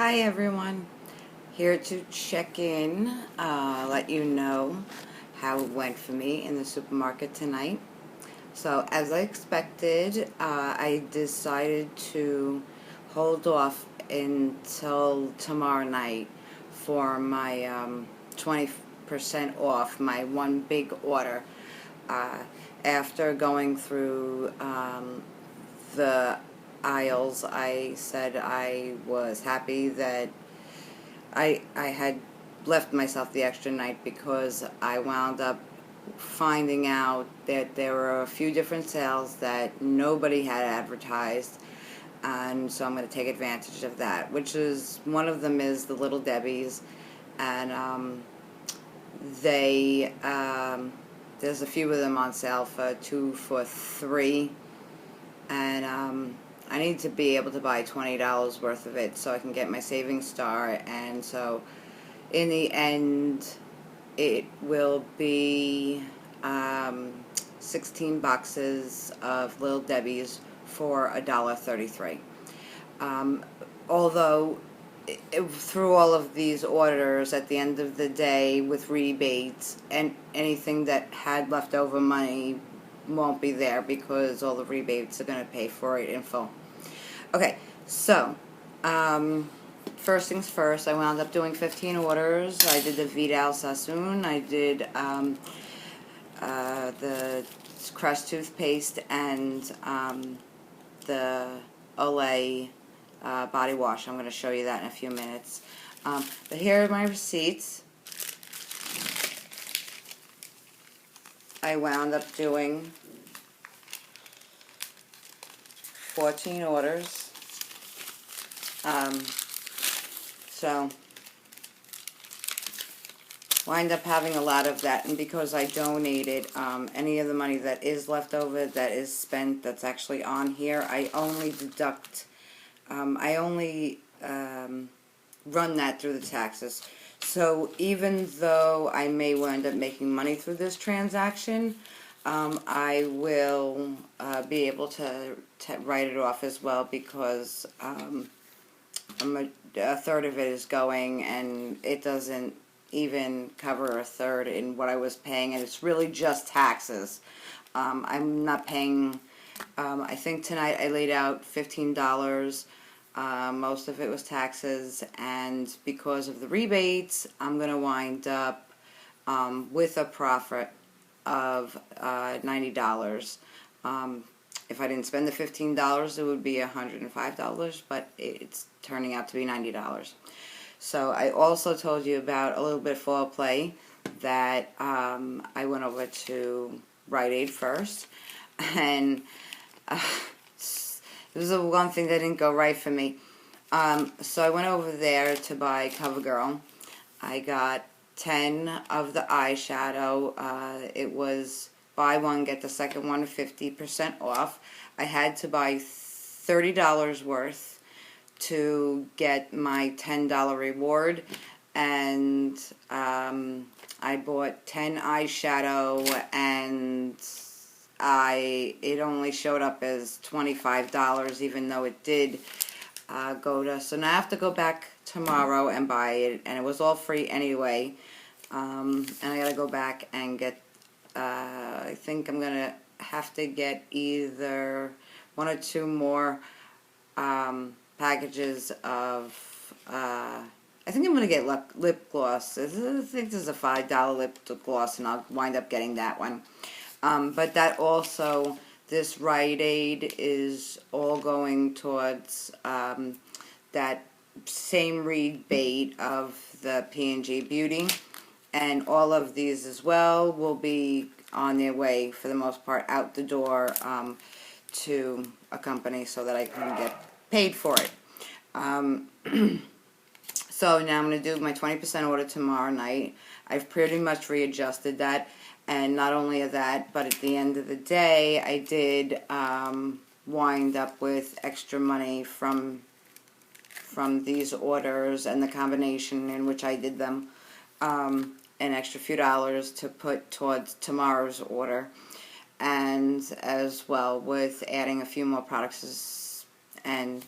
Hi everyone, here to check in, let you know how it went for me in the supermarket tonight. So as I expected, I decided to hold off until tomorrow night for my 20% off my one big order. Uh, After going through the aisles, I said I was happy that I had left myself the extra night because I wound up finding out that there were a few different sales that nobody had advertised, and so I'm going to take advantage of that. Which is one of them is the Little Debbie's, and they there's a few of them on sale for 2 for $3, and I need to be able to buy $20 worth of it so I can get my savings star, and so in the end it will be 16 boxes of Little Debbie's for $1.33. Although through all of these orders at the end of the day with rebates, and anything that had leftover money won't be there because all the rebates are going to pay for it in full. Okay, so first things first, I wound up doing 15 orders. I did the Vidal Sassoon, I did the Crest toothpaste, and the Olay body wash. I'm going to show you that in a few minutes. But here are my receipts. I wound up doing 14 orders. So wind up having a lot of that, and because I donated any of the money that is left over, that is spent, that's actually on here, I only deduct, I only run that through the taxes. So even though I may wind up making money through this transaction, I will be able to write it off as well, because a third of it is going, and it doesn't even cover a third in what I was paying, and it's really just taxes. I'm not paying, I think tonight I laid out $15. Most of it was taxes, and because of the rebates, I'm going to wind up with a profit of $90. If I didn't spend the $15, it would be $105, but it's turning out to be $90. So I also told you about a little bit of foreplay that I went over to Rite Aid first, and this was the one thing that didn't go right for me. So I went over there to buy CoverGirl. I got 10 of the eyeshadow. It was buy one, get the second one 50% off. I had to buy $30 worth to get my $10 reward, and I bought 10 eyeshadow, and it only showed up as $25, even though it did go to, so now I have to go back tomorrow and buy it, and it was all free anyway, and I gotta go back and get, I think I'm gonna have to get either 1 or 2 more packages of, I think I'm going to get lip gloss. I think there's a $5 lip gloss, and I'll wind up getting that one. But that also, this Rite Aid is all going towards that same rebate of the P&G Beauty. And all of these as well will be on their way, for the most part, out the door to a company so that I can get paid for it. So now I'm going to do my 20% order tomorrow night. I've pretty much readjusted that, and not only that, but at the end of the day, I did wind up with extra money from these orders and the combination in which I did them, an extra few dollars to put towards tomorrow's order, and as well with adding a few more products, and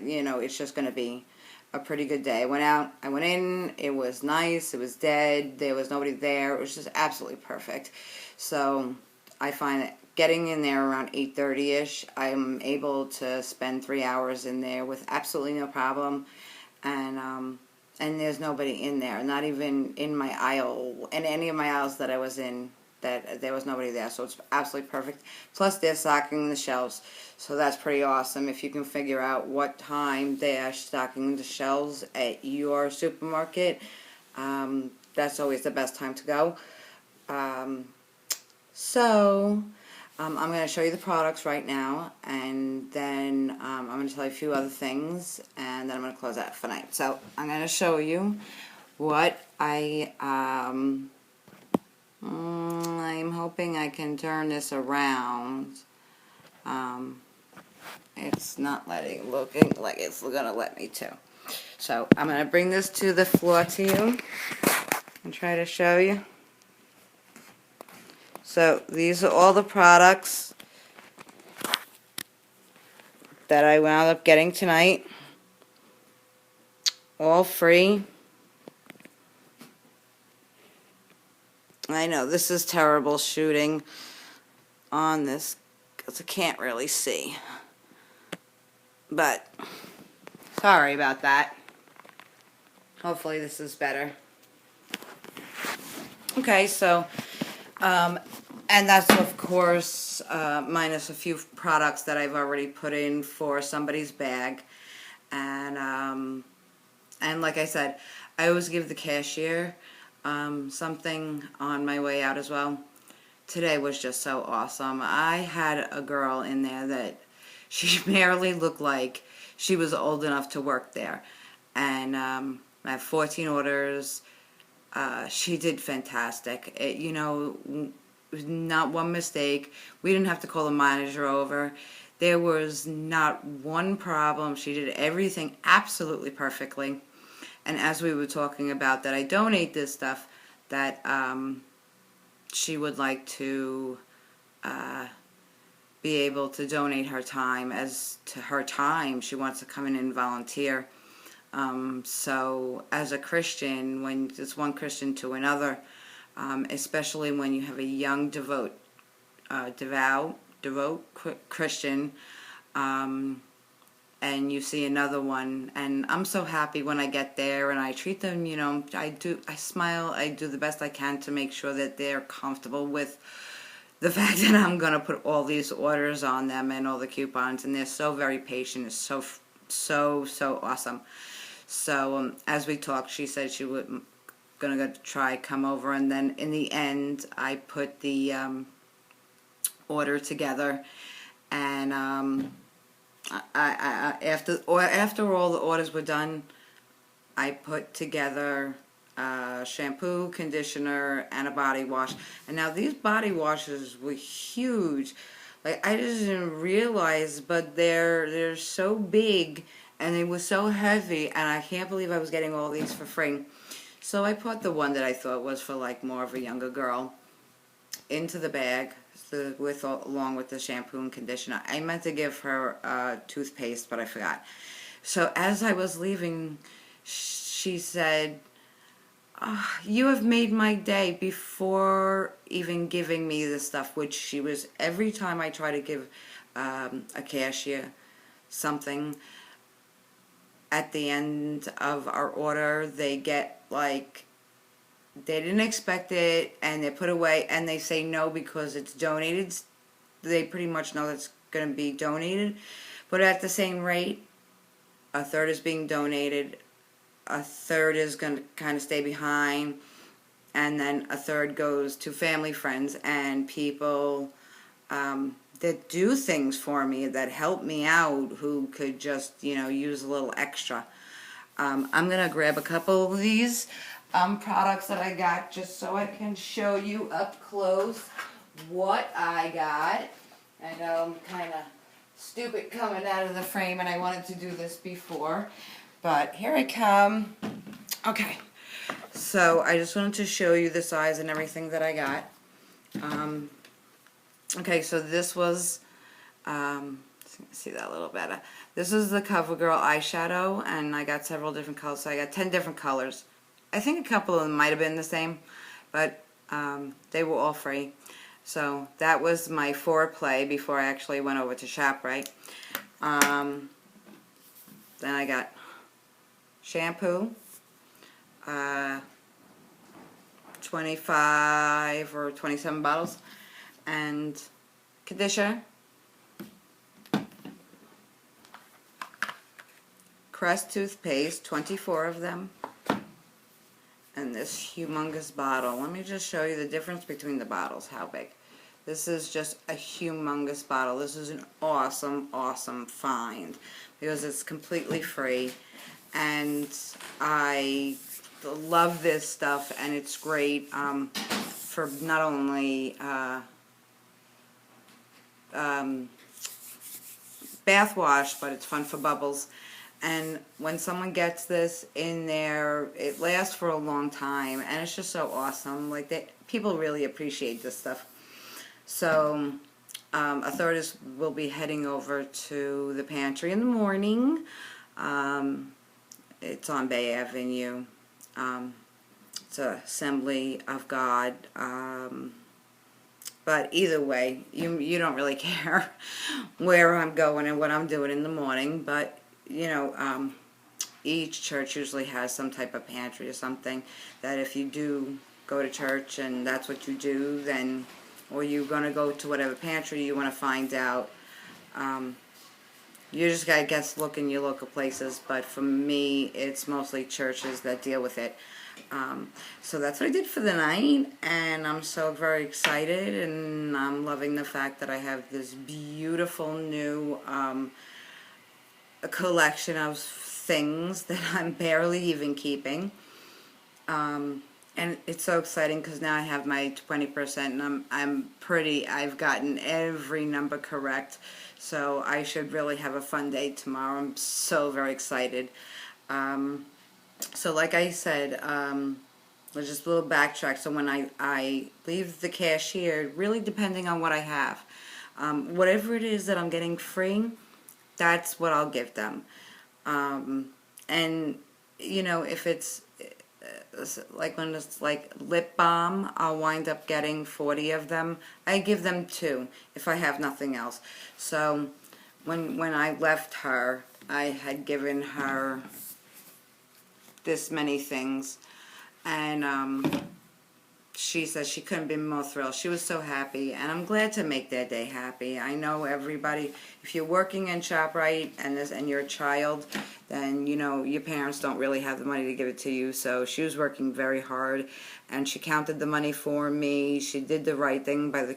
you know, it's just going to be a pretty good day. I went out, I went in, it was nice, it was dead, there was nobody there, it was just absolutely perfect. So I find that getting in there around 8:30ish, I'm able to spend 3 hours in there with absolutely no problem, and there's nobody in there, not even in my aisle, in any of my aisles that I was in, that there was nobody there, so it's absolutely perfect. Plus they're stocking the shelves, so that's pretty awesome. If you can figure out what time they are stocking the shelves at your supermarket, that's always the best time to go. I'm going to show you the products right now, and then I'm going to tell you a few other things, and then I'm going to close out for night. So I'm going to show you what I'm hoping I can turn this around. It's not looking like it's going to let me to. So I'm going to bring this to the floor to you and try to show you. So these are all the products that I wound up getting tonight. All free. I know this is terrible shooting on this because I can't really see. But sorry about that. Hopefully this is better. Okay, so and that's of course minus a few products that I've already put in for somebody's bag, and like I said, I always give the cashier something on my way out as well. Today was just so awesome. I had a girl in there that she barely looked like she was old enough to work there, and I have 14 orders. She did fantastic. Not one mistake. We didn't have to call the manager over. There was not one problem. She did everything absolutely perfectly. And as we were talking about that I donate this stuff, that she would like to be able to donate her time. As to her time, she wants to come in and volunteer. So as a Christian, when it's one Christian to another, especially when you have a young devout Christian, and you see another one, and I'm so happy when I get there and I treat them, I smile, I do the best I can to make sure that they're comfortable with the fact that I'm going to put all these orders on them and all the coupons, and they're so very patient. It's so awesome. So as we talked, she said she was going to come over, and then in the end I put the order together, and after all the orders were done, I put together shampoo, conditioner, and a body wash. And now these body washes were huge. Like, I just didn't realize, but they're so big and they were so heavy, and I can't believe I was getting all these for free. So I put the one that I thought was for like more of a younger girl into the bag along with the shampoo and conditioner. I meant to give her toothpaste, but I forgot. So as I was leaving, she said, "Oh, you have made my day," before even giving me the stuff, which she was, every time I try to give a cashier something, at the end of our order, they get like, they didn't expect it, and they put away, and they say no because it's donated. They pretty much know that's going to be donated, but at the same rate, a third is being donated, a third is going to kind of stay behind, and then a third goes to family, friends, and people that do things for me, that help me out, who could just, use a little extra. I'm going to grab a couple of these products that I got, just so I can show you up close what I got. I know I'm kind of stupid coming out of the frame, and I wanted to do this before, but here I come. Okay, so I just wanted to show you the size and everything that I got. Okay, so this was See that a little better. This is the CoverGirl eyeshadow, and I got several different colors, so I got 10 different colors. I think a couple of them might have been the same, but they were all free. So that was my foreplay before I actually went over to Shoprite. Then I got shampoo, 25 or 27 bottles, and conditioner, Crest toothpaste, 24 of them, and this humongous bottle. Let me just show you the difference between the bottles, how big. This is just a humongous bottle. This is an awesome, awesome find because it's completely free, and I love this stuff, and it's great for not only bath wash, but it's fun for bubbles. And when someone gets this in there, it lasts for a long time, and it's just so awesome. Like, people really appreciate this stuff. So, authorities will be heading over to the pantry in the morning. It's on Bay Avenue. It's Assembly of God. But either way, you don't really care where I'm going and what I'm doing in the morning. But, you know, each church usually has some type of pantry or something that if you do go to church and that's what you do, then, or you're going to go to whatever pantry you want to find out, you just got to guess, look in your local places. But for me, it's mostly churches that deal with it. So that's what I did for the night, and I'm so very excited, and I'm loving the fact that I have this beautiful new a collection of things that I'm barely even keeping. And it's so exciting because now I have my 20%, and I've gotten every number correct. So I should really have a fun day tomorrow. I'm so very excited. So like I said, let's just a little backtrack. So when I leave the cashier, really depending on what I have, whatever it is that I'm getting free, that's what I'll give them. And, you know, if it's like when it's like lip balm, I'll wind up getting 40 of them. I give them 2 if I have nothing else. So when I left her, I had given her this many things, and she said she couldn't be more thrilled. She was so happy, and I'm glad to make their day happy. I know everybody, if you're working in Shoprite and you're a child, then you know your parents don't really have the money to give it to you. So she was working very hard, and she counted the money for me. She did the right thing by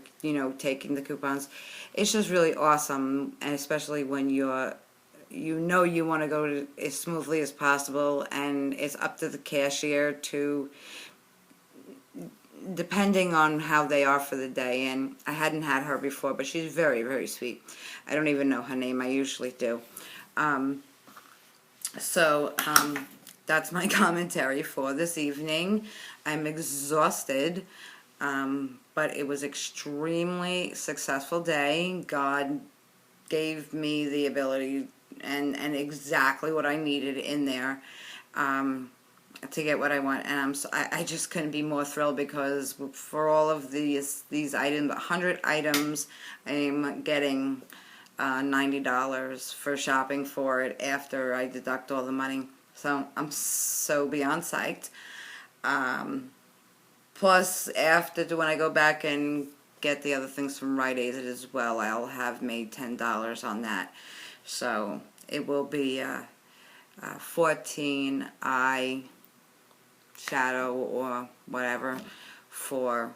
taking the coupons. It's just really awesome, and especially when you want to go as smoothly as possible, and it's up to the cashier to, depending on how they are for the day. And I hadn't had her before, but she's very, very sweet. I don't even know her name. I usually do. That's my commentary for this evening. I'm exhausted, but it was extremely successful day. God gave me the ability and exactly what I needed in there to get what I want, and I just couldn't be more thrilled because for all of these items, 100 items, I'm getting $90 for shopping for it after I deduct all the money. So I'm so beyond psyched. Plus, when I go back and get the other things from Rite Aid as well, I'll have made $10 on that. So it will be 14 eye shadow or whatever for,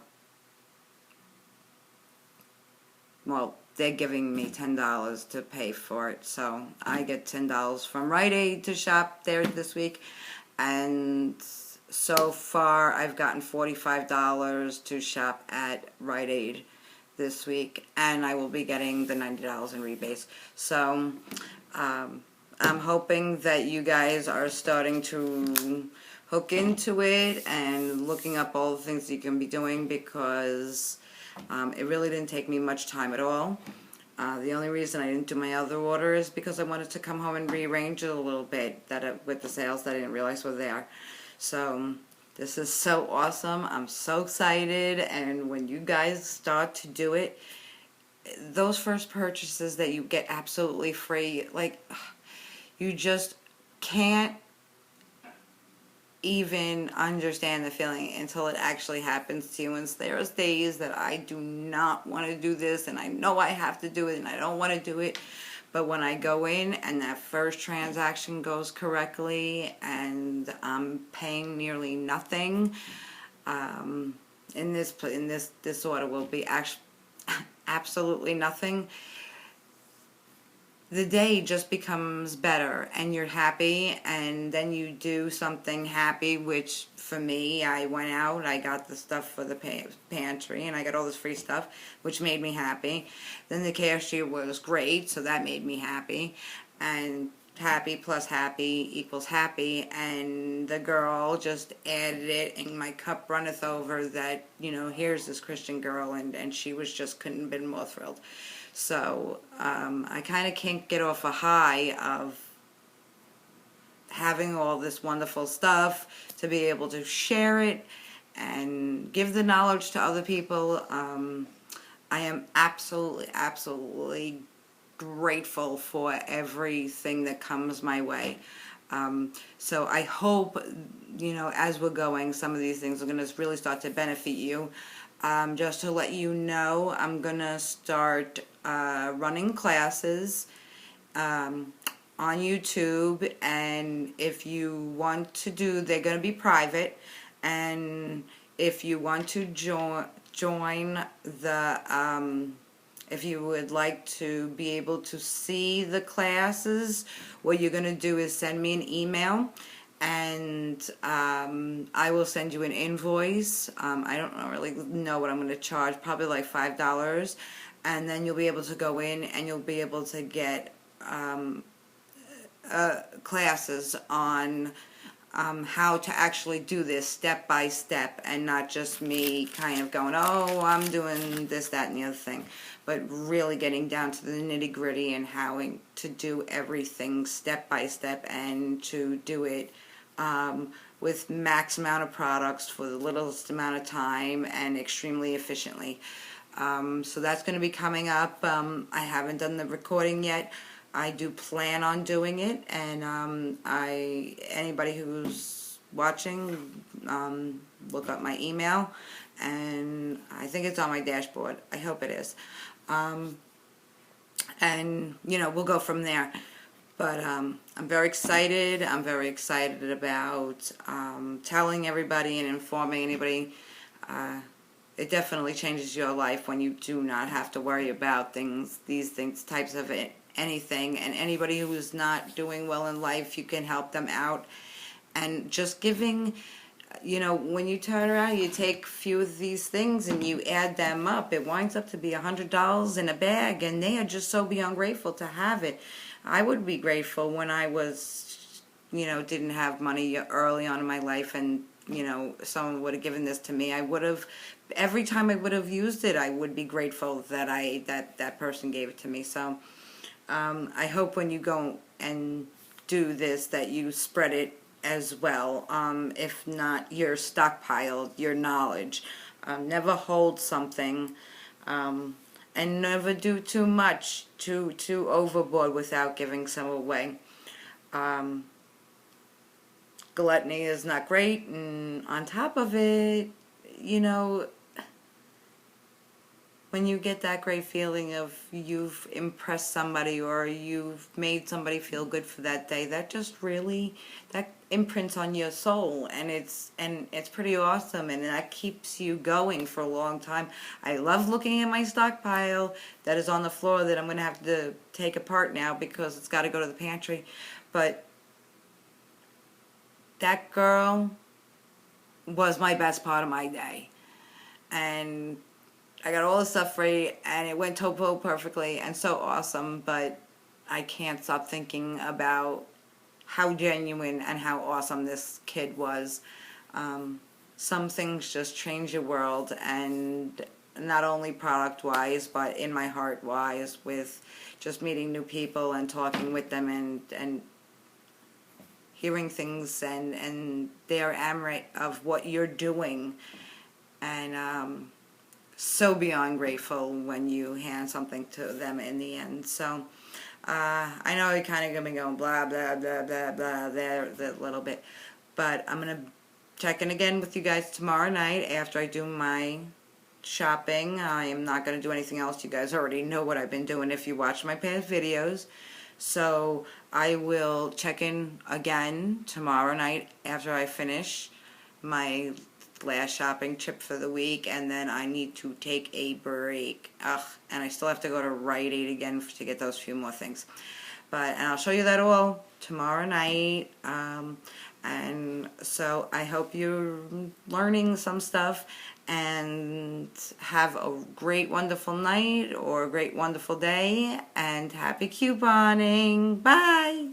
well, they're giving me $10 to pay for it. So I get $10 from Rite Aid to shop there this week, and so far I've gotten $45 to shop at Rite Aid this week, and I will be getting the $90 in rebates. So I'm hoping that you guys are starting to hook into it and looking up all the things you can be doing, because it really didn't take me much time at all. The only reason I didn't do my other order is because I wanted to come home and rearrange it a little bit with the sales that I didn't realize were there. So this is so awesome. I'm so excited, and when you guys start to do it, those first purchases that you get absolutely free, like, you just can't even understand the feeling until it actually happens to you. And there's days that I do not want to do this, and I know I have to do it, and I don't want to do it. But when I go in and that first transaction goes correctly, and I'm paying nearly nothing, in this order will be absolutely nothing. The day just becomes better, and you're happy, and then you do something happy, which for me, I went out, I got the stuff for the pantry, and I got all this free stuff, which made me happy. Then the cashier was great, so that made me happy, and happy plus happy equals happy, and the girl just added it, and my cup runneth over that, here's this Christian girl, and she couldn't have been more thrilled. So I kind of can't get off a high of having all this wonderful stuff to be able to share it and give the knowledge to other people. I am absolutely grateful for everything that comes my way. So I hope, as we're going, some of these things are going to really start to benefit you. Just to let you know, I'm going to start running classes on YouTube, and if you want to they're going to be private, and if you want to join the, if you would like to be able to see the classes, what you're going to do is send me an email, and I will send you an invoice. I don't really know what I'm going to charge, probably like $5, and then you'll be able to go in and you'll be able to get classes on how to actually do this step by step, and not just me kind of going, oh, I'm doing this, that, and the other thing, but really getting down to the nitty gritty and how to do everything step by step, and to do it with max amount of products for the littlest amount of time and extremely efficiently. So that's going to be coming up. I haven't done the recording yet. I do plan on doing it, and anybody who's watching, look up my email, and I think it's on my dashboard. I hope it is. And we'll go from there. But I'm very excited. I'm very excited about telling everybody and informing anybody. It definitely changes your life when you do not have to worry about these types of anything. And anybody who's not doing well in life, you can help them out. And just giving, when you turn around, you take a few of these things and you add them up, it winds up to be $100 in a bag, and they are just so beyond grateful to have it. I would be grateful when I was, didn't have money early on in my life, and, someone would have given this to me. I would have, every time I would have used it, I would be grateful that that person gave it to me. So I hope when you go and do this that you spread it as well. If not, your stockpile, your knowledge. Never hold something. And never do too much, too overboard without giving some away. Gluttony is not great, and on top of it, when you get that great feeling of you've impressed somebody or you've made somebody feel good for that day, that just really, that imprints on your soul, and it's pretty awesome, and that keeps you going for a long time. I love looking at my stockpile that is on the floor that I'm going to have to take apart now because it's got to go to the pantry, but that girl was my best part of my day, and I got all the stuff free, and it went topo perfectly and so awesome, but I can't stop thinking about how genuine and how awesome this kid was. Some things just change your world, and not only product-wise, but in my heart-wise, with just meeting new people and talking with them and hearing things and their amrit of what you're doing. And so beyond grateful when you hand something to them in the end. So I know I kind of gonna be going blah blah blah blah blah there a little bit, but I'm gonna check in again with you guys tomorrow night after I do my shopping. I am not gonna do anything else. You guys already know what I've been doing if you watch my past videos. So I will check in again tomorrow night after I finish my last shopping trip for the week, and then I need to take a break. Ugh, and I still have to go to Rite Aid again to get those few more things. And I'll show you that all tomorrow night. And so I hope you're learning some stuff, and have a great, wonderful night or a great, wonderful day, and happy couponing. Bye!